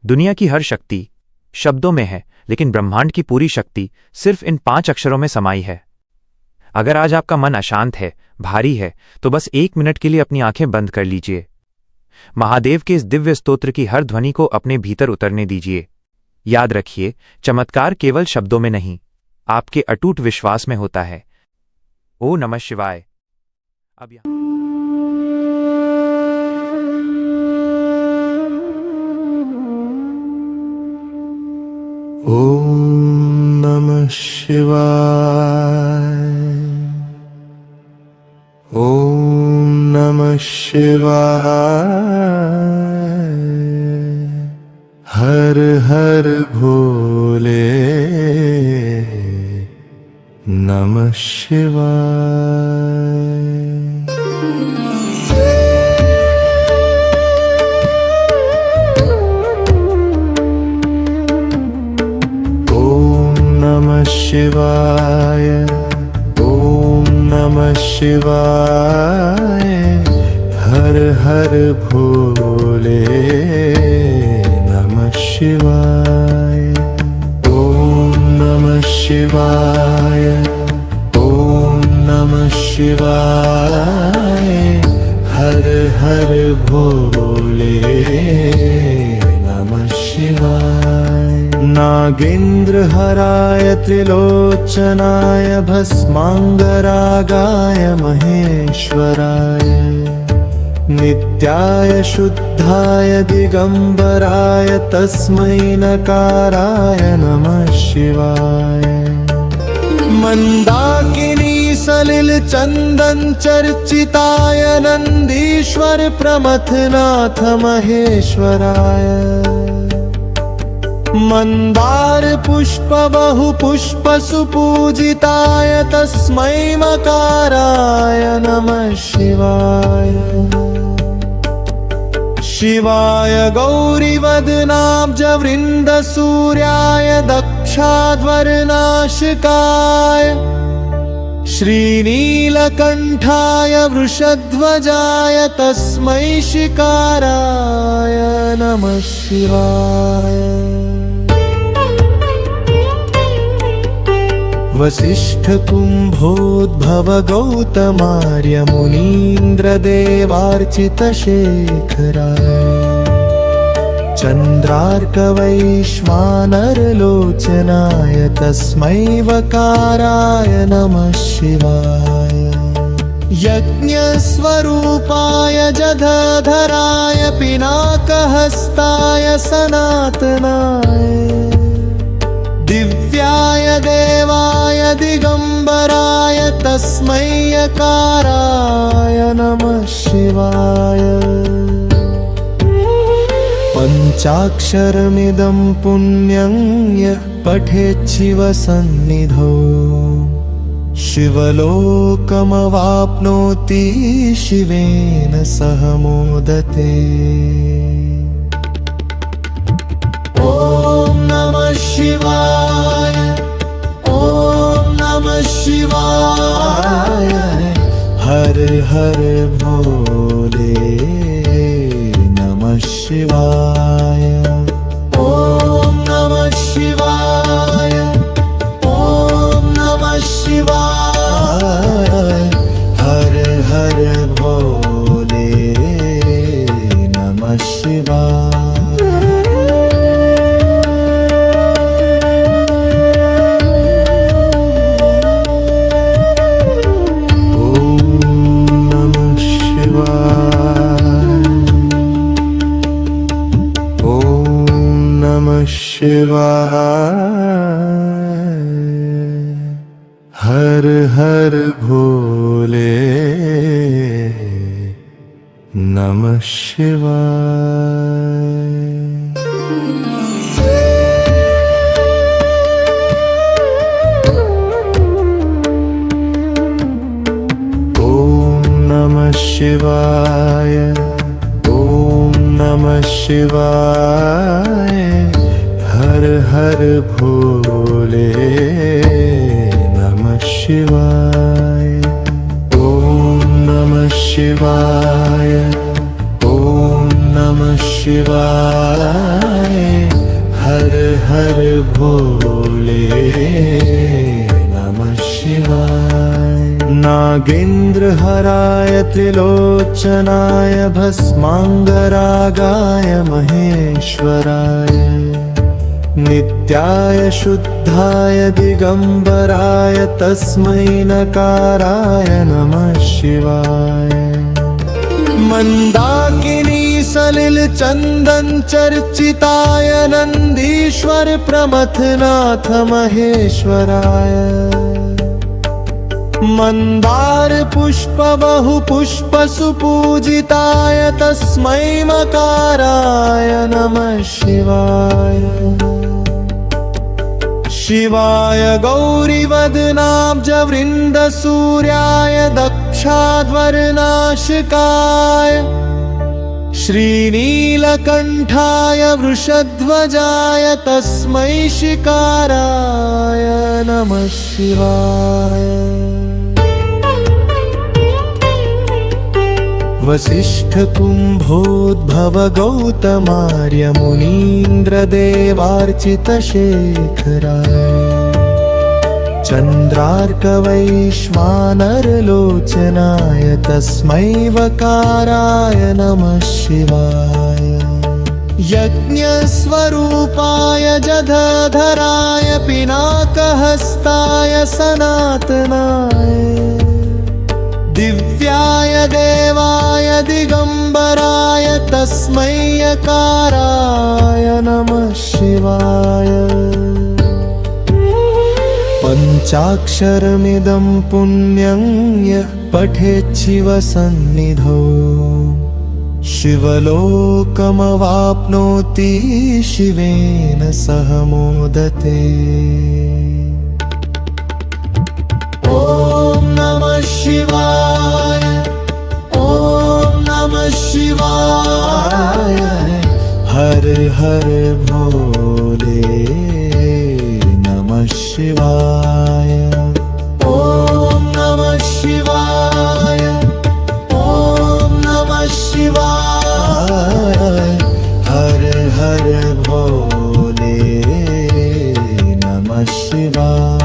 दुनिया की हर शक्ति शब्दों में है, लेकिन ब्रह्मांड की पूरी शक्ति सिर्फ इन 5 अक्षरों में समाई है। अगर आज आपका मन अशांत है, भारी है, तो बस 1 मिनट के लिए अपनी आंखें बंद कर लीजिए। महादेव के इस दिव्य स्तोत्र की हर ध्वनि को अपने भीतर उतरने दीजिए। याद रखिए, चमत्कार केवल शब्दों में नहीं, आपके अटूट विश्वास में होता है। ओम नमः शिवाय। अब ओम नमः शिवाय। ओम नमः शिवाय। हर हर भोले नमः शिवाय। शिवाय। ओम नमः शिवाय। हर हर भोले नमः शिवाय। ओम नमः शिवाय। ओम नमः शिवाय। हर हर भोले नमः शिवाय। नागेन्द्र हराय त्रिलोचनाय भस्मांगरागाय महेश्वराय नित्याय शुद्धाय दिगंबराय तस्मै नकाराय नमः शिवाय। मंदाकिनी सलिल चंदन चर्चिताय नंदीश्वर प्रमथनाथ महेश्वराय मंदार पुष्प बहु पुष्प सुपूजिताय तस्मै मकाराय नमः शिवाय। शिवाय गौरीवदनाब्ज वृंद सूर्याय दक्षाध्वरनाशिकाय श्रीनीलकंठाय वृषध्वजाय तस्मै शिकाराय नमः शिवाय। वसिष्ठ कुंभोद्भव गौतमार्य मुनीन्द्र देवार्चित शेखराय चंद्रार्क वैश्वानर लोचनाय तस्मै वकाराय नमः शिवाय। यज्ञस्वरूपाय जधधराय पिनाकहस्ताय सनातनाय दिव्याय देवाय दिगंबराय तस्मै यकाराय नमः शिवाय। पंचाक्षरमिदं पुण्यं यः पठेत् शिवसन्निधौ शिवलोकमवाप्नोति शिवेन सह मोदते। ओम नमः शिवाय। ओम नमः शिवाय। हर हर भोले नमः शिवाय। ओम नमः शिवाय। ओम नमः शिवाय। हर हर भोले नमः शिवाय। शिवाय। हर हर भोले नमः शिवाय। ओम नमः शिवाय। ओम नमः शिवाय। हर हर भोले नमः शिवाय। ओम नमः शिवाय। ओम नमः शिवाय। भोले नमः शिवाय। नागेन्द्रहराय त्रिलोचनाय भस्मांगरागाय महेश्वराय नित्याय शुद्धाय दिगंबराय तस्मै नकाराय नमः शिवाय। मंदाकिनी सलिल चंदन चर्चिताय नंदीश्वर प्रमथनाथ महेश्वराय मंदार पुष्प बहु पुष्प सुपूजिताय तस्मै मकाराय नमः शिवाय। शिवाय गौरीवदनाब्ज वृंद सूर्याय दक्षाध्वरनाशिकाय श्रीनीलकंठाय वृषध्वजाय तस्मै शिकाराय नमः शिवाय। वसिष्ठ कुंभोद्भव गौतमार्य मुनीन्द्र देवार्चित शेखराय चंद्रार्क वैश्वानर लोचनाय तस्मै वकाराय नमः शिवाय। यज्ञस्वरूपाय जधधराय पिनाकहस्ताय सनातनाय दिव्याय देवाय दिगंबराय तस्मै यकाराय नमः शिवाय। पंचाक्षरमिदं पुण्यं यः पठेत् शिवसन्निधौ शिवलोकमवाप्नोति शिवेन सह मोदते। ॐ नमः शिवाय ॐ नमः शिवाय। हर हर भोले नमः शिवाय। ॐ नमः शिवाय ॐ नमः शिवाय। हर हर भोले नमः शिवाय।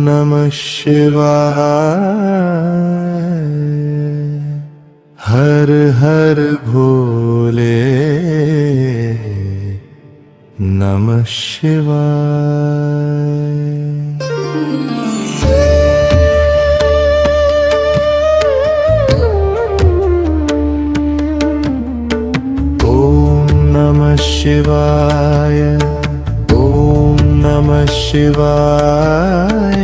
शिवाय। हर हर भोले नमः शिवाय। ॐ नमः शिवाय ॐ नमः शिवाय।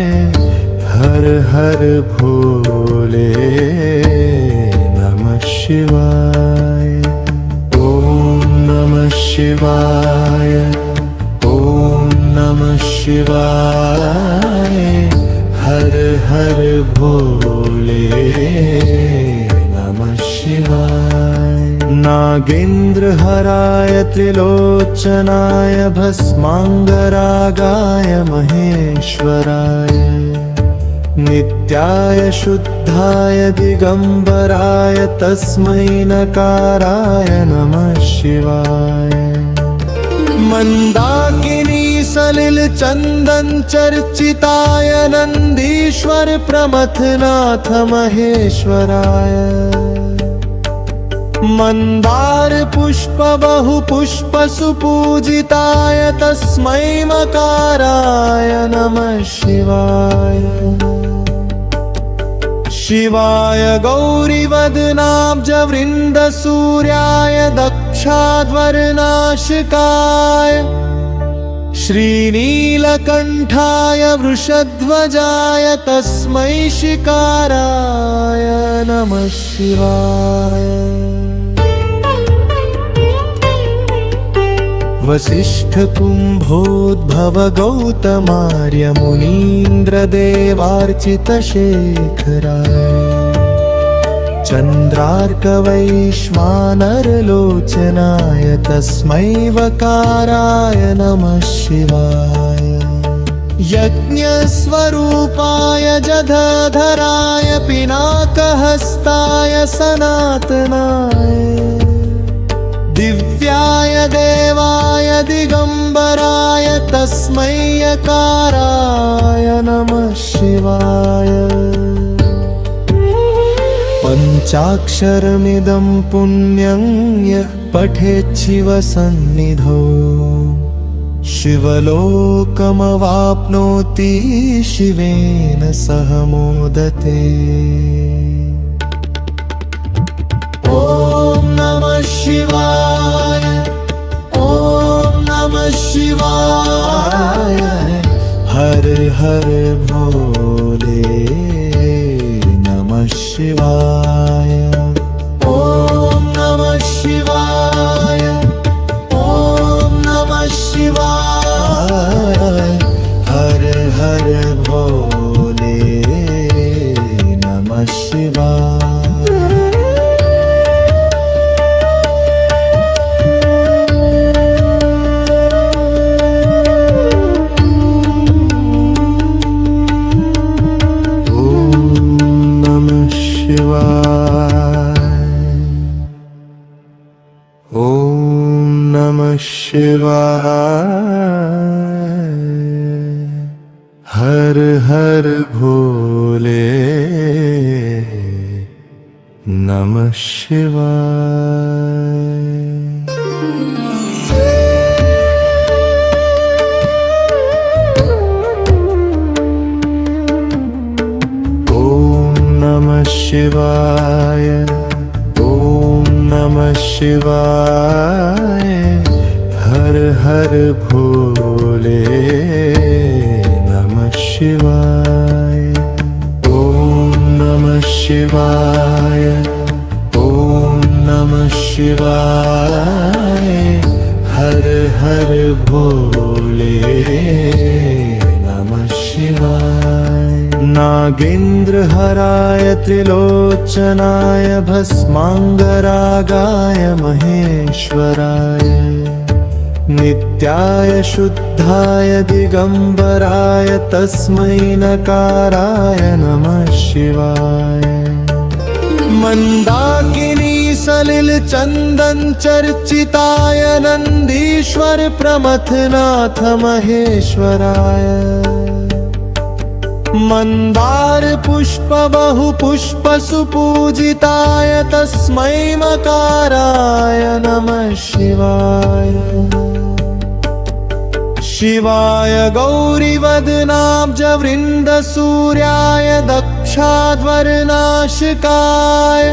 हर हर भोले नमः शिवाय। ॐ नमः शिवाय ॐ नमः शिवाय। हर हर भोले नमः शिवाय। नागेन्द्रहराय त्रिलोचनाय भस्मांगरागाय महेश्वराय नित्याय शुद्धाय दिगंबराय तस्मै नकाराय नमः शिवाय। मंदाकिनी सलिल चंदन चर्चिताय नंदीश्वर प्रमथनाथ महेश्वराय मंदार पुष्प बहु पुष्प सुपूजिताय तस्मै मकाराय नमः शिवाय। शिवाय गौरीवदनाब्ज वृंद सूर्याय दक्षाध्वरनाशिकाय श्रीनीलकंठाय वृषध्वजाय तस्मै शिकाराय नमः शिवाय। वसिष्ठ कुंभोद्भव गौतमार्य मुनीन्द्र देवार्चित शेखराय चन्द्रार्कवैश्वानरलोचनाय तस्मै वकाराय नमः शिवाय। यज्ञस्वरूपाय जधधराय पिनाकहस्ताय सनातनाय दिव्याय देवाय दिगम्बराय तस्मै यकाराय नमः शिवाय। पञ्चाक्षरमिदं पुण्यं यः पठेत् शिवसन्निधौ शिवलोकमवाप्नोति शिवेन सह मोदते। ॐ नमः शिवाय, ॐ नमः शिवाय, हर हर भोले नमः शिवाय। ॐ नमः शिवाय, ॐ नमः शिवाय, हर हर भोले नमः शिवाय। शिवाय, हर हर भोले नमः शिवाय। ॐ नमः शिवाय, ॐ नमः शिवाय, हर हर भोले नमः शिवाय। ॐ नमः शिवाय, ॐ नमः शिवाय, हर हर भोले नमः शिवाय। नागेन्द्रहराय त्रिलोचनाय भस्मांगरागाय महेश्वराय नित्याय शुद्धाय दिगंबराय तस्मै नकाराय नमः शिवाय। मंदाकिनी सलिल चंदन चर्चिताय नंदीश्वर प्रमथनाथ महेश्वराय मंदार पुष्प बहु पुष्प सुपूजिताय तस्मै मकाराय नमः शिवाय। शिवाय गौरीवदनाब्जवृन्द सूर्याय दक्षाध्वरनाशिकाय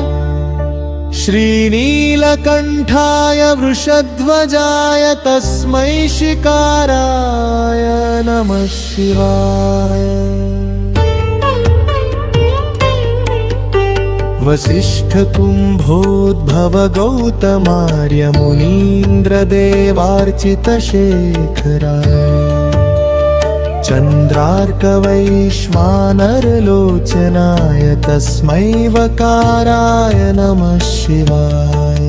श्रीनीलकण्ठाय वृषध्वजाय तस्मै शिकाराय नमः शिवाय। वसिष्ठकुम्भोद्भव गौतमार्य मुनीन्द्रदेवार्चितशेखराय चन्द्रार्कवैश्वानरलोचनाय तस्मै वकाराय नमः शिवाय।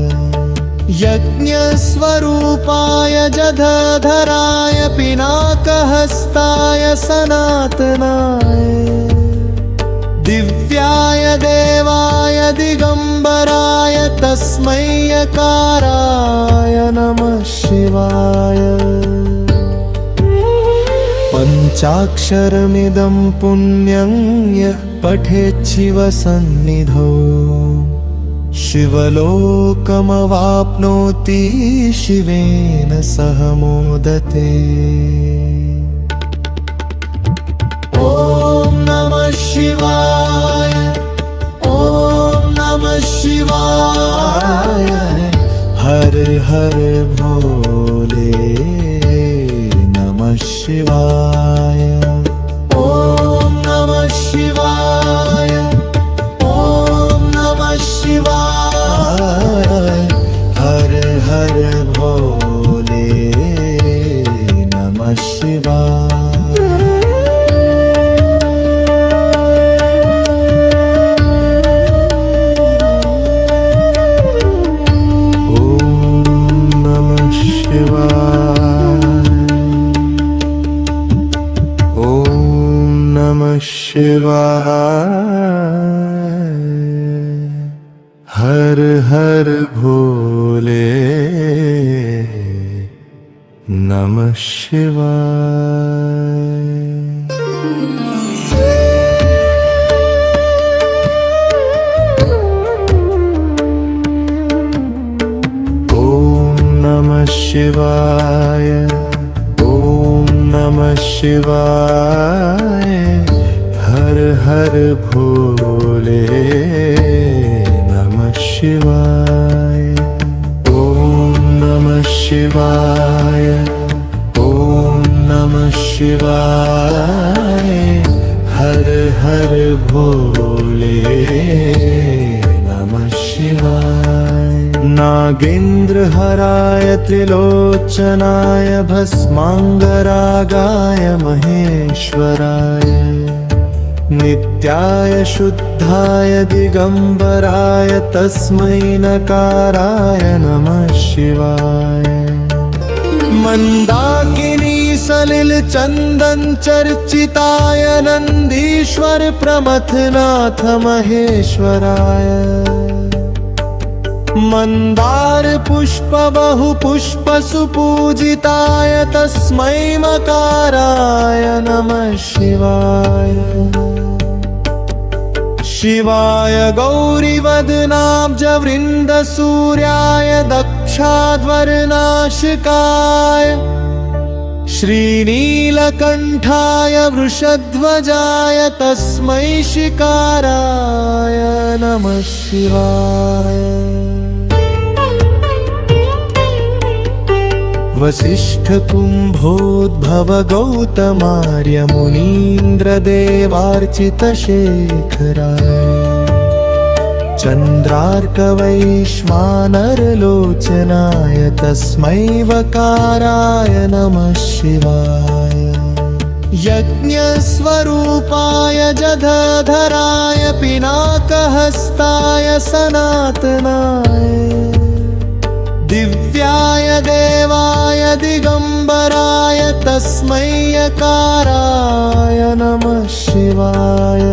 यज्ञस्वरूपाय जधधराय पिनाकहस्ताय सनातनाय दिव्याय देवाय दिगम्बराय तस्मै यकाराय नमः शिवाय। पञ्चाक्षरमिदं पुण्यं यः पठेत् शिवसन्निधौ शिवलोकमवाप्नोति शिवेन सह मोदते। ॐ नमः शिवाय, ॐ नमः शिवाय, हर हर भोले नमः शिवाय। ॐ नमः शिवाय, ॐ नमः शिवाय, हर हर भोले नमः शिवाय। ॐ हर हर भोले नमः शिवाय। ओम नमः शिवाय, ओम नमः शिवाय, हर हर भोले नमः शिवाय। ओम नमः शिवाय, ओम नमः शिवाय, हर हर भोले नमः शिवाय। नागेन्द्रहराय त्रिलोचनाय भस्मांगरागाय महेश्वराय, नित्याय शुद्धाय दिगंबराय तस्मै नकाराय नमः शिवाय। मंदाकिनी सलिल चंदन चर्चिताय नंदीश्वर प्रमथनाथ महेश्वराय, मंदार पुष्प बहु पुष्प सुपूजिताय तस्मै मकाराय नमः शिवाय। शिवाय गौरीवदनाब्ज वृंद सूर्याय दक्षाध्वरनाशिकाय, श्रीनीलकंठाय वृषध्वजाय तस्मै शिकाराय नमः शिवाय। वसिष्ठ कुंभोद्भव गौतमार्य मुनीन्द्र देवार्चित शेखराय, चंद्रार्क वैश्वानरलोचनाय तस्मै वकाराय नमः शिवाय। यज्ञस्वरूपाय जधधराय पिनाकहस्ताय सनातनाय, दिव्याय देवाय दिगंबराय तस्मै यकाराय नमः शिवाय।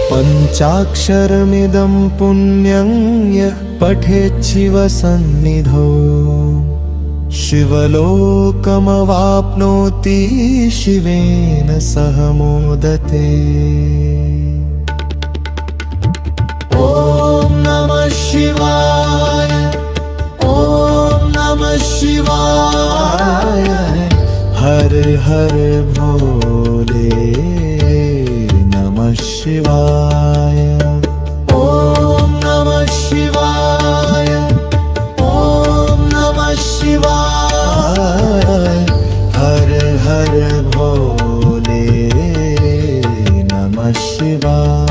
पंचाक्षरमिदं पुण्यं यः पठेत् शिवसन्निधौ, शिवलोकमवाप्नोति शिवेन सह मोदते। ओम नमः शिवाय, ओम नमः शिवाय, हर हर भोले नमः शिवाय। ओम नमः शिवाय, ओम नमः शिवाय, हर हर भोले नमः शिवाय।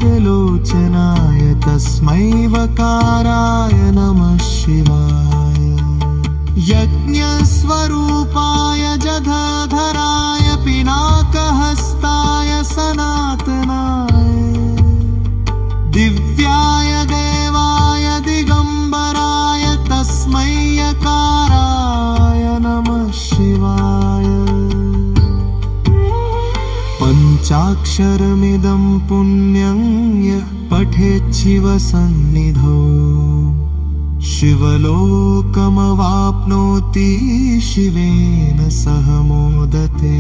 वैश्वानरलोचनाय तस्मै वकाराय नमः शिवाय। यज्ञस्वरूपाय जधधराय पिनाकहस्ताय सनातनाय, दिव्याय देवाय दिगंबराय तस्मै यकाराय नमः शिवाय। पंचाक्षरमिदं पुण्यं यः पठेत् शिवसन्निधौ, शिवलोकमवाप्नोति शिवेन सह मोदते।